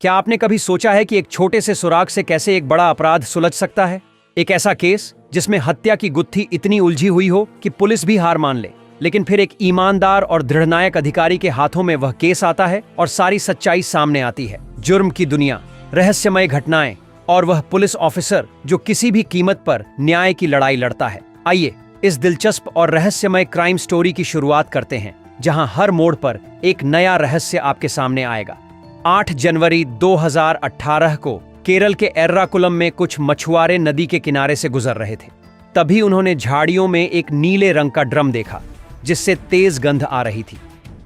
क्या आपने कभी सोचा है कि एक छोटे से सुराग से कैसे एक बड़ा अपराध सुलझ सकता है? एक ऐसा केस जिसमें हत्या की गुत्थी इतनी उलझी हुई हो कि पुलिस भी हार मान ले, लेकिन फिर एक ईमानदार और दृढ़नायक अधिकारी के हाथों में वह केस आता है और सारी सच्चाई सामने आती है। जुर्म की दुनिया, रहस्यमय घटनाएं और वह पुलिस ऑफिसर जो किसी भी कीमत पर न्याय की लड़ाई लड़ता है। आइए इस दिलचस्प और रहस्यमय क्राइम स्टोरी की शुरुआत करते हैं, जहां हर मोड़ पर एक नया रहस्य आपके सामने आएगा। 8 जनवरी 2018 को केरल के एर्राकुलम में कुछ मछुआरे नदी के किनारे से गुजर रहे थे। तभी उन्होंने झाड़ियों में एक नीले रंग का ड्रम देखा जिससे तेज गंध आ रही थी।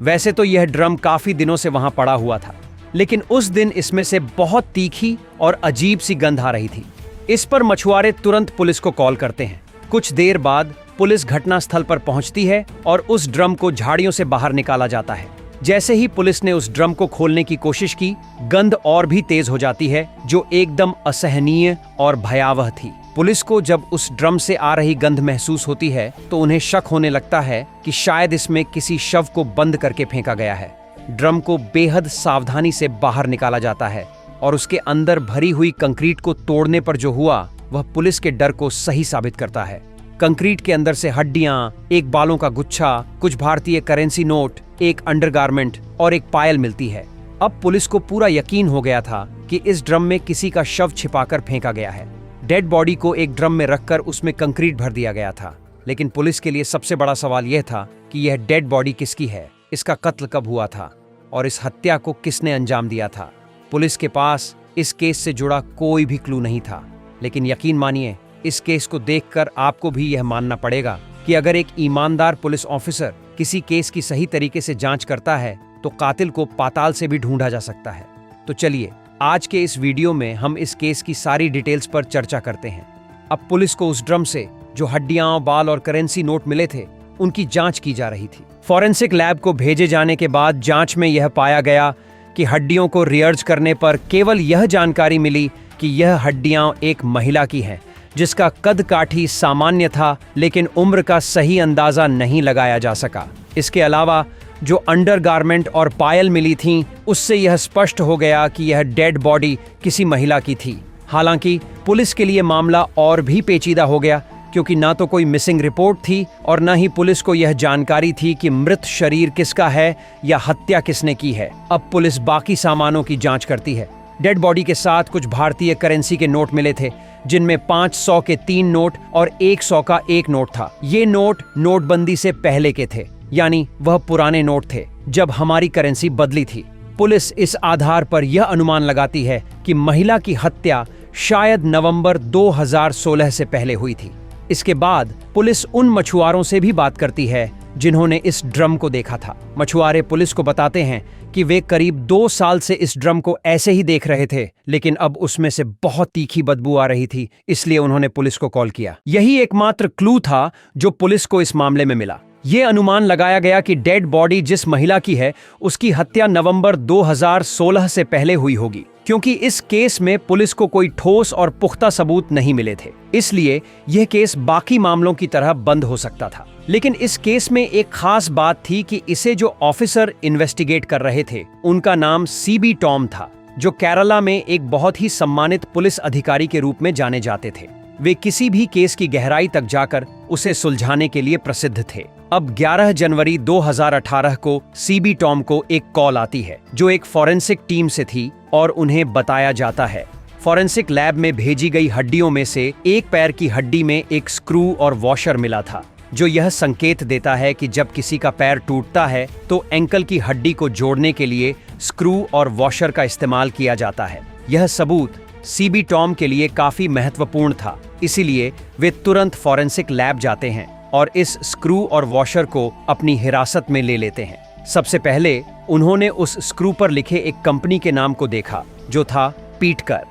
वैसे तो यह ड्रम काफी दिनों से वहां पड़ा हुआ था, लेकिन उस दिन इसमें से बहुत तीखी और अजीब सी गंध आ रही थी। इस पर मछुआरे तुरंत पुलिस को कॉल करते हैं। कुछ देर बाद पुलिस घटनास्थल पर पहुंचती है और उस ड्रम को झाड़ियों से बाहर निकाला जाता है। जैसे ही पुलिस ने उस ड्रम को खोलने की कोशिश की, गंध और भी तेज हो जाती है, जो एकदम असहनीय और भयावह थी। पुलिस को जब उस ड्रम से आ रही गंध महसूस होती है तो उन्हें शक होने लगता है कि शायद इसमें किसी शव को बंद करके फेंका गया है। ड्रम को बेहद सावधानी से बाहर निकाला जाता है और उसके अंदर भरी हुई कंक्रीट को तोड़ने पर जो हुआ वह पुलिस के डर को सही साबित करता है। कंक्रीट के अंदर से हड्डियां, एक बालों का गुच्छा, कुछ भारतीय करेंसी नोट, एक अंडरगारमेंट और एक पायल मिलती है। अब पुलिस को पूरा यकीन हो गया था कि इस ड्रम में किसी का शव छिपाकर फेंका गया है। डेड बॉडी को एक ड्रम में रखकर उसमें कंक्रीट भर दिया गया था। लेकिन पुलिस के लिए सबसे बड़ा सवाल यह था कि यह डेड बॉडी किसकी है, इसका कत्ल कब हुआ था और इस हत्या को किसने अंजाम दिया था। पुलिस के पास इस केस से जुड़ा कोई भी क्लू नहीं था। लेकिन यकीन मानिए, इस केस को देखकर आपको भी यह मानना पड़ेगा कि अगर एक ईमानदार पुलिस ऑफिसर किसी केस की सही तरीके से जांच करता है तो कातिल को पाताल से भी ढूंढा जा सकता है। तो चलिए आज के इस वीडियो में हम इस केस की सारी डिटेल्स पर चर्चा करते हैं। अब पुलिस को उस ड्रम से जो हड्डियां, बाल और करेंसी नोट मिले थे, उनकी जांच की जा रही थी। फॉरेंसिक लैब को भेजे जाने के बाद जांच में यह पाया गया कि हड्डियों को रियर्ज करने पर केवल यह जानकारी मिली कि यह हड्डियां एक महिला की हैं, जिसका कद काठी सामान्य था, लेकिन उम्र का सही अंदाजा नहीं लगाया जा सका। इसके अलावा जो अंडरगारमेंट और पायल मिली थीं, उससे यह स्पष्ट हो गया कि यह डेड बॉडी किसी महिला की थी। हालांकि पुलिस के लिए मामला और भी पेचीदा हो गया, क्योंकि ना तो कोई मिसिंग रिपोर्ट थी और न ही पुलिस को यह जानकारी थी कि मृत शरीर किसका है या हत्या किसने की है। अब पुलिस बाकी सामानों की जांच करती है। डेड बॉडी के साथ कुछ भारतीय करेंसी के नोट मिले थे, जिनमें 500 के 3 नोट और 100 का 1 नोट था। ये नोट नोटबंदी से पहले के थे, यानी वह पुराने नोट थे जब हमारी करेंसी बदली थी। पुलिस इस आधार पर यह अनुमान लगाती है कि महिला की हत्या शायद नवंबर 2016 से पहले हुई थी। इसके बाद पुलिस उन मछुआरों से भी बात करती है जिन्होंने इस ड्रम को देखा था। मछुआरे पुलिस को बताते हैं कि वे करीब 2 साल से इस ड्रम को ऐसे ही देख रहे थे, लेकिन अब उसमें से बहुत तीखी बदबू आ रही थी, इसलिए उन्होंने पुलिस को कॉल किया। यही एकमात्र क्लू था जो पुलिस को इस मामले में मिला। ये अनुमान लगाया गया कि डेड बॉडी जिस महिला की है, उसकी हत्या नवंबर 2016 से पहले हुई होगी, क्योंकि इस केस में पुलिस को कोई ठोस और पुख्ता सबूत नहीं मिले थे। इसलिए यह केस बाकी मामलों की तरह बंद हो सकता था। लेकिन इस केस में एक खास बात थी कि इसे जो ऑफिसर इन्वेस्टिगेट कर रहे थे, उनका नाम सीबी टॉम था, जो केरला में एक बहुत ही सम्मानित पुलिस अधिकारी के रूप में जाने जाते थे। वे किसी भी केस की गहराई तक जाकर उसे सुलझाने के लिए प्रसिद्ध थे। अब 11 जनवरी 2018 को सीबी टॉम को एक कॉल आती है, जो एक फॉरेंसिक टीम से थी, और उन्हें बताया जाता है फॉरेंसिक लैब में भेजी गई हड्डियों में से एक पैर की हड्डी में एक स्क्रू और वॉशर मिला था, जो यह संकेत देता है कि जब किसी का पैर टूटता है तो एंकल की हड्डी को जोड़ने के लिए स्क्रू और वॉशर का इस्तेमाल किया जाता है। यह सबूत सीबी टॉम के लिए काफी महत्वपूर्ण था, इसीलिए वे तुरंत फॉरेंसिक लैब जाते हैं और इस स्क्रू और वॉशर को अपनी हिरासत में ले लेते हैं। सबसे पहले उन्होंने उस स्क्रू पर लिखे एक कंपनी के नाम को देखा, जो था पीटकर।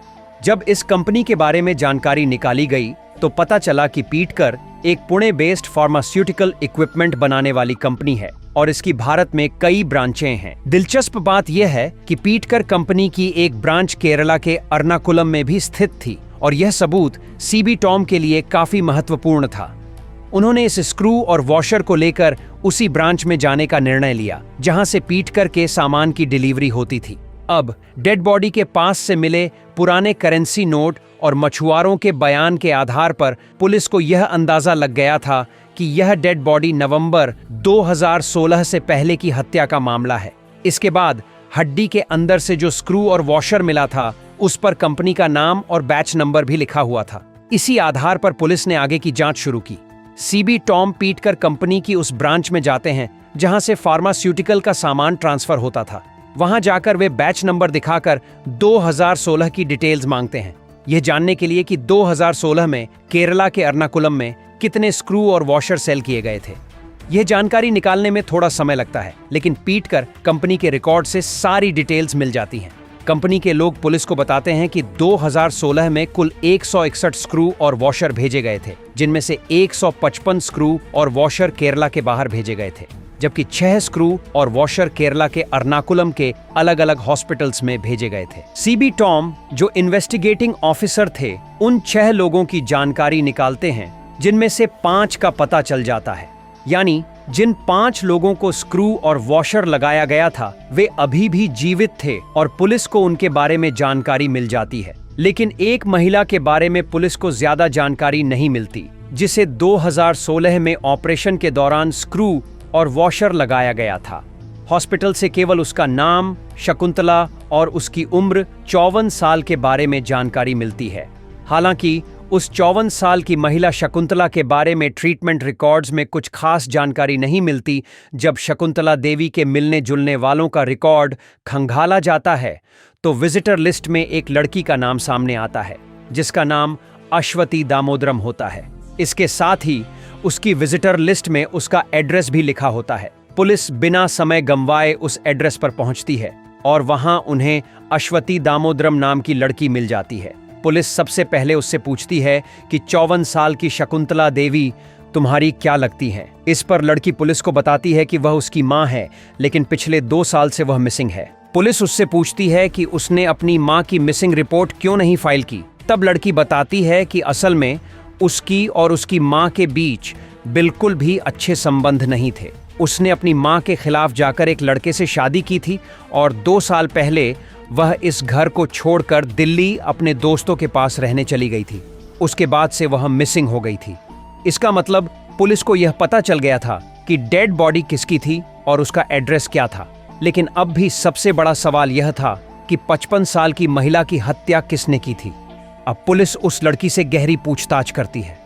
जब इस कंपनी के बारे में जानकारी निकाली गई तो पता चला कि पीटकर एक पुणे बेस्ड फार्मास्यूटिकल इक्विपमेंट बनाने वाली कंपनी है और इसकी भारत में कई ब्रांचें हैं। दिलचस्प बात यह है कि पीटकर कंपनी की एक ब्रांच केरला के एर्नाकुलम में भी स्थित थी, और यह सबूत सीबी टॉम के लिए काफी महत्वपूर्ण था। उन्होंने इस स्क्रू और वॉशर को लेकर उसी ब्रांच में जाने का निर्णय लिया जहां से पीटकर के सामान की डिलीवरी होती थी। अब डेड बॉडी के पास से मिले पुराने करेंसी नोट और मछुआरों के बयान के आधार पर पुलिस को यह अंदाजा लग गया था कि यह डेड बॉडी नवंबर 2016 से पहले की हत्या का मामला है। इसके बाद हड्डी के अंदर से जो स्क्रू और वॉशर मिला था उस पर कंपनी का नाम और बैच नंबर भी लिखा हुआ था। इसी आधार पर पुलिस ने आगे की जांच शुरू की। सीबी टॉम पीटकर कंपनी की उस ब्रांच में जाते हैं जहां से फार्मास्यूटिकल का सामान ट्रांसफर होता था। वहां जाकर वे बैच नंबर दिखाकर 2016 की डिटेल्स मांगते हैं, यह जानने के लिए कि 2016 में केरला के एर्नाकुलम में कितने स्क्रू और वॉशर सेल किए गए थे। यह जानकारी निकालने में थोड़ा समय लगता है, लेकिन पीटकर कंपनी के रिकॉर्ड से सारी डिटेल्स मिल जाती हैं। कंपनी के लोग पुलिस को बताते हैं कि 2016 में कुल 161 स्क्रू और वॉशर भेजे गए थे, जिनमें से 155 स्क्रू और वॉशर केरला के बाहर भेजे गए थे, जबकि 6 स्क्रू और वॉशर केरला के एर्नाकुलम के अलग अलग हॉस्पिटल्स में भेजे गए थे। सीबी टॉम, जो इन्वेस्टिगेटिंग ऑफिसर थे, उन 6 लोगों की जानकारी निकालते हैं, जिनमें से 5 का पता चल जाता है। यानी जिन 5 लोगों को स्क्रू और वॉशर लगाया गया था वे अभी भी जीवित थे और पुलिस को उनके बारे में जानकारी मिल जाती है। लेकिन एक महिला के बारे में पुलिस को ज्यादा जानकारी नहीं मिलती, जिसे 2016 में ऑपरेशन के दौरान स्क्रू और वॉशर लगाया गया था। हॉस्पिटल से केवल उसका नाम, शकुंतला और उसकी उम्र 54 साल के बारे में जानकारी मिलती है। हालांकि उस 54 साल की महिला शकुंतला के बारे में ट्रीटमेंट रिकॉर्ड्स में कुछ खास जानकारी नहीं मिलती। जब शकुंतला देवी के मिलने जुलने वालों का रिकॉर्ड खंगाला जाता है तो विजिटर लिस्ट में एक लड़की का नाम सामने आता है, जिसका नाम अश्वती दामोदरम होता है। इसके साथ ही उसकी विजिटर लिस्ट में उसका एड्रेस भी लिखा होता है। पुलिस बिना समय गंवाए उस एड्रेस पर पहुंचती है और वहां उन्हें अश्वती दामोदरम नाम की लड़की मिल जाती है। पुलिस सबसे पहले उससे पूछती है कि 54 साल की शकुंतला देवी तुम्हारी क्या लगती हैं? इस पर लड़की पुलिस को बताती है कि वह उसकी मां है, लेकिन पिछले 2 साल से वह मिसिंग है। पुलिस उससे पूछती है कि उसने अपनी मां की मिसिंग रिपोर्ट क्यों नहीं फाइल की। तब लड़की बताती है कि असल में उसकी और उसकी मां के बीच बिल्कुल भी अच्छे संबंध नहीं थे। उसने अपनी मां के खिलाफ जाकर एक लड़के से शादी की थी और 2 साल पहले वह इस घर को छोड़कर दिल्ली अपने दोस्तों के पास रहने चली गई थी। उसके बाद से वह मिसिंग हो गई थी। इसका मतलब पुलिस को यह पता चल गया था कि डेड बॉडी किसकी थी और उसका एड्रेस क्या था। लेकिन अब भी सबसे बड़ा सवाल यह था कि 55 साल की महिला की हत्या किसने की थी। अब पुलिस उस लड़की से गहरी पूछताछ करती है।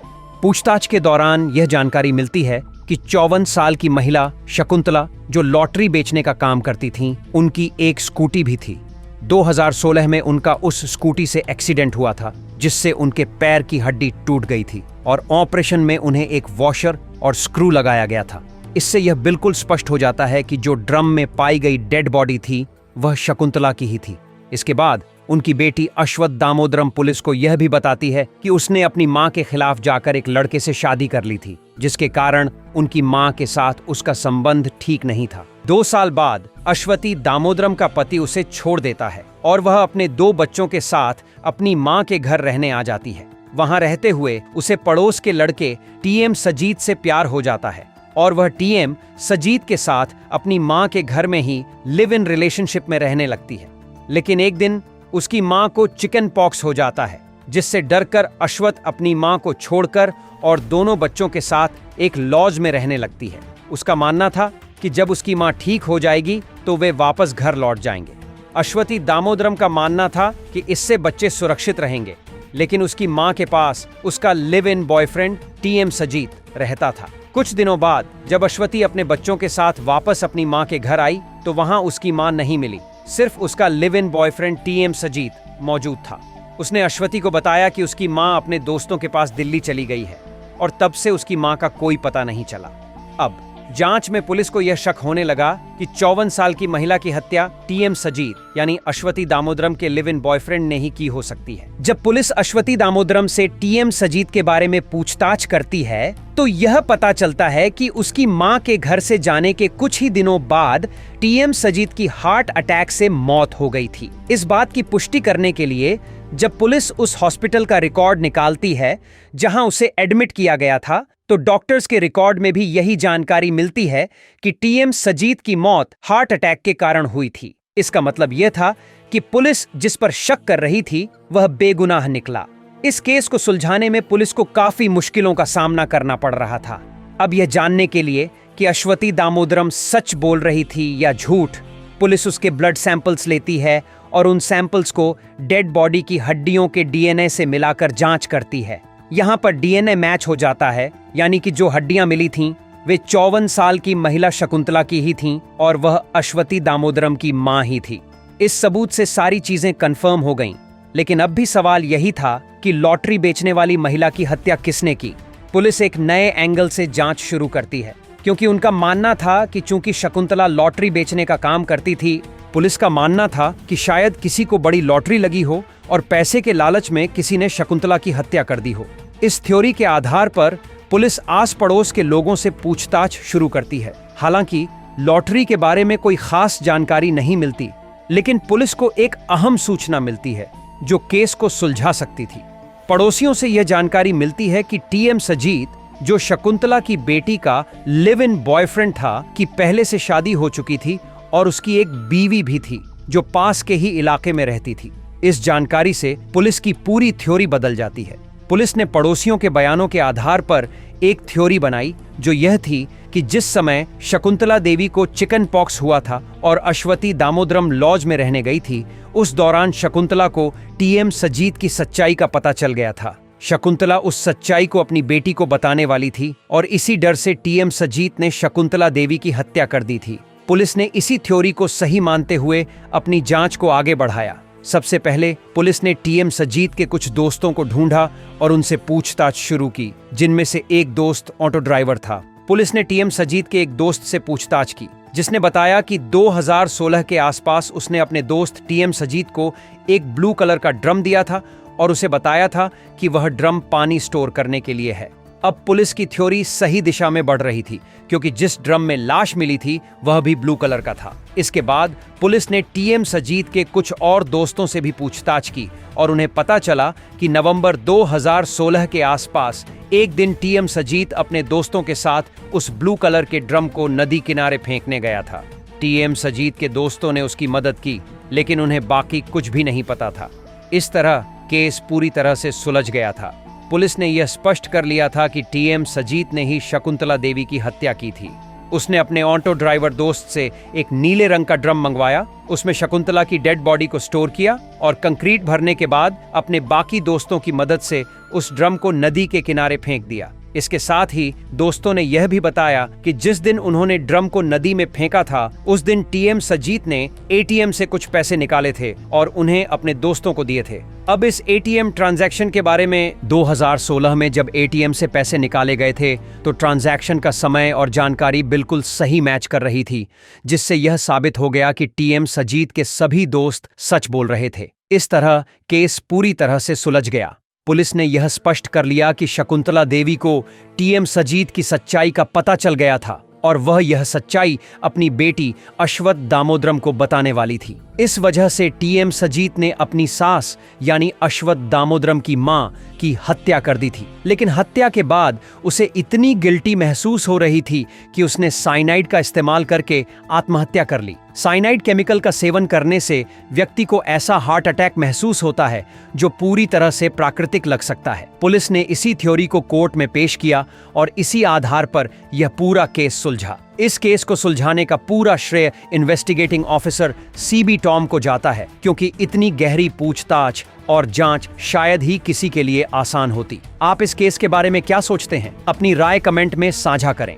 पूछताछ के दौरान यह जानकारी मिलती है कि 54 साल की महिला शकुंतला, जो लॉटरी बेचने का काम करती थीं, उनकी एक स्कूटी भी थी। 2016 में उनका उस स्कूटी से एक्सीडेंट हुआ था, जिससे उनके पैर की हड्डी टूट गई थी और ऑपरेशन में उन्हें एक वॉशर और स्क्रू लगाया गया था। इससे यह बिल्कुल स्पष्ट हो जाता है कि जो ड्रम में पाई गई डेड बॉडी थी वह शकुंतला की ही थी। इसके बाद उनकी बेटी अश्वत दामोदरम पुलिस को यह भी बताती है कि उसने अपनी मां के खिलाफ जाकर एक लड़के से शादी कर ली थी, जिसके कारण उनकी मां के साथ उसका संबंध ठीक नहीं था। 2 साल बाद अश्वती दामोदरम का पति उसे छोड़ देता है और वह अपने 2 बच्चों के साथ अपनी मां के घर रहने आ जाती है। वहां रहते हुए उसे पड़ोस के लड़के टीएम सजीत से प्यार हो जाता है और वह टीएम सजीत के साथ अपनी मां के घर में ही लिव इन रिलेशनशिप में रहने लगती है। लेकिन एक दिन उसकी मां को चिकन पॉक्स हो जाता है, जिससे डरकर अश्वत अपनी मां को छोड़कर और दोनों बच्चों के साथ एक लॉज में रहने लगती है। उसका मानना था कि जब उसकी मां ठीक हो जाएगी तो वे वापस घर लौट जाएंगे। अश्वती दामोदरम का मानना था कि इससे बच्चे सुरक्षित रहेंगे, लेकिन उसकी मां के पास उसका live in boyfriend TM Sajeet रहता था। कुछ दिनों बाद जब अश्वती अपने बच्चों के साथ वापस अपनी मां के घर आई तो वहां उसकी मां नहीं मिली, सिर्फ उसका live in boyfriend TM Sajeet मौजूद था। उसने अश्वती को बताया कि उसकी मां अपने दोस्तों के पास दिल्ली चली गई है और तब से उसकी मां का कोई पता नहीं चला। अब जांच में पुलिस को यह शक होने लगा कि 54 साल की महिला की हत्या टीएम सजीत यानी अश्वती दामोदरम के लिव इन बॉयफ्रेंड ने ही की हो सकती है। जब पुलिस अश्वती दामोदरम से टीएम सजीत के बारे में पूछताछ करती है तो यह पता चलता है कि उसकी मां के घर से जाने के कुछ ही दिनों बाद टीएम सजीत की हार्ट अटैक से मौत हो गई थी। इस बात की पुष्टि करने के लिए जब पुलिस उस हॉस्पिटल का रिकॉर्ड निकालती है जहां उसे एडमिट किया गया था, तो डॉक्टर्स के रिकॉर्ड में भी यही जानकारी मिलती है कि टीएम सजीत की मौत हार्ट अटैक के कारण हुई थी। इसका मतलब यह था जबकि पुलिस जिस पर शक कर रही थी वह बेगुनाह निकला। इस केस को सुलझाने में पुलिस को काफी मुश्किलों का सामना करना पड़ रहा था। अब यह जानने के लिए कि अश्वती दामोदरम सच बोल रही थी या झूठ, पुलिस उसके ब्लड सैंपल्स लेती है और उन सैंपल्स को डेड बॉडी की हड्डियों के डीएनए से मिलाकर जांच करती है। यहाँ पर डीएनए मैच हो जाता है, यानी कि जो हड्डियां मिली थीं वे 54 साल की महिला शकुंतला की ही थीं और वह अश्वती दामोदरम की मां ही थी। इस सबूत से सारी चीजें कंफर्म हो गईं, लेकिन अब भी सवाल यही था कि लॉटरी बेचने वाली महिला की हत्या किसने की। पुलिस एक नए एंगल से जांच शुरू करती है, क्योंकि उनका मानना था कि चूंकि शकुंतला लॉटरी बेचने का काम करती थी, पुलिस का मानना था कि शायद किसी को बड़ी लॉटरी लगी हो और पैसे के लालच में किसी ने शकुंतला की हत्या कर दी हो। इस थ्योरी के आधार पर पुलिस आस पड़ोस के लोगों से पूछताछ शुरू करती है। हालांकि लॉटरी के बारे में कोई खास जानकारी नहीं मिलती, लेकिन पुलिस को एक अहम सूचना मिलती है जो केस को सुलझा सकती थी। पड़ोसियों से यह जानकारी मिलती है कि टीएम सजीत, जो शकुंतला की बेटी का लिव इन बॉयफ्रेंड था, कि पहले से शादी हो चुकी थी और उसकी एक बीवी भी थी जो पास के ही इलाके में रहती थी। इस जानकारी से पुलिस की पूरी थ्योरी बदल जाती है। पुलिस ने पड़ोसियों के बयानों के आधार पर एक थ्योरी बनाई, जो यह थी कि जिस समय शकुंतला देवी को चिकन पॉक्स हुआ था और अश्वती दामोदरम लॉज में रहने गई थी, उस दौरान शकुंतला को टीएम सजीत की सच्चाई का पता चल गया था। शकुंतला उस सच्चाई को अपनी बेटी को बताने वाली थी और इसी डर से टीएम सजीत ने शकुंतला देवी की हत्या कर दी थी। पुलिस ने इसी थ्योरी को सही मानते हुए अपनी जांच को आगे बढ़ाया। सबसे पहले पुलिस ने टीएम सजीत के कुछ दोस्तों को ढूंढा और उनसे पूछताछ शुरू की, जिनमें से एक दोस्त ऑटो ड्राइवर था। पुलिस ने टीएम सजीत के एक दोस्त से पूछताछ की, जिसने बताया कि 2016 के आसपास उसने अपने दोस्त टीएम सजीत को एक ब्लू कलर का ड्रम दिया था और उसे बताया था कि वह ड्रम पानी स्टोर करने के लिए है। अब पुलिस की थ्योरी सही दिशा में बढ़ रही थी, क्योंकि जिस ड्रम में लाश मिली थी वह भी ब्लू कलर का था। इसके बाद पुलिस ने टीएम सजीत के कुछ और दोस्तों से भी पूछताछ की और उन्हें पता चला कि नवंबर 2016 के आसपास एक दिन टीएम सजीत अपने दोस्तों के साथ उस ब्लू कलर के ड्रम को नदी किनारे फेंकने गया था। टीएम सजीत के दोस्तों ने उसकी मदद की, लेकिन उन्हें बाकी कुछ भी नहीं पता था। इस तरह केस पूरी तरह से सुलझ गया था। पुलिस ने यह स्पष्ट कर लिया था कि टीएम सजीत ने ही शकुंतला देवी की हत्या की थी। उसने अपने ऑटो ड्राइवर दोस्त से एक नीले रंग का ड्रम मंगवाया, उसमें शकुंतला की डेड बॉडी को स्टोर किया और कंक्रीट भरने के बाद अपने बाकी दोस्तों की मदद से उस ड्रम को नदी के किनारे फेंक दिया। इसके साथ ही दोस्तों ने यह भी बताया कि जिस दिन उन्होंने ड्रम को नदी में फेंका था, उस दिन टीएम सजीत ने एटीएम से कुछ पैसे निकाले थे और उन्हें अपने दोस्तों को दिए थे। अब इस एटीएम ट्रांजैक्शन के बारे में 2016 में जब एटीएम से पैसे निकाले गए थे, तो ट्रांजैक्शन का समय और जानकारी बिल्कुल सही मैच कर रही थी, जिससे यह साबित हो गया कि टीएम सजीत के सभी दोस्त सच बोल रहे थे। इस तरह केस पूरी तरह से सुलझ गया। पुलिस ने यह स्पष्ट कर लिया कि शकुंतला देवी को टीएम सजीत की सच्चाई का पता चल गया था और वह यह सच्चाई अपनी बेटी अश्वत दामोदरम को बताने वाली थी। इस वजह से टीएम सजीत ने अपनी सास यानी अश्वत दामोदरम की मां की हत्या कर दी थी। लेकिन हत्या के बाद उसे इतनी गिल्टी महसूस हो रही थी कि उसने साइनाइड का इस्तेमाल करके आत्महत्या कर ली। साइनाइड केमिकल का सेवन करने से व्यक्ति को ऐसा हार्ट अटैक महसूस होता है जो पूरी तरह से प्राकृतिक लग सकता है। पुलिस ने इसी थ्योरी को कोर्ट में पेश किया और इसी आधार पर यह पूरा केस सुलझा। इस केस को सुलझाने का पूरा श्रेय इन्वेस्टिगेटिंग ऑफिसर सीबी टॉम को जाता है, क्योंकि इतनी गहरी पूछताछ और जांच शायद ही किसी के लिए आसान होती। आप इस केस के बारे में क्या सोचते हैं? अपनी राय कमेंट में साझा करें।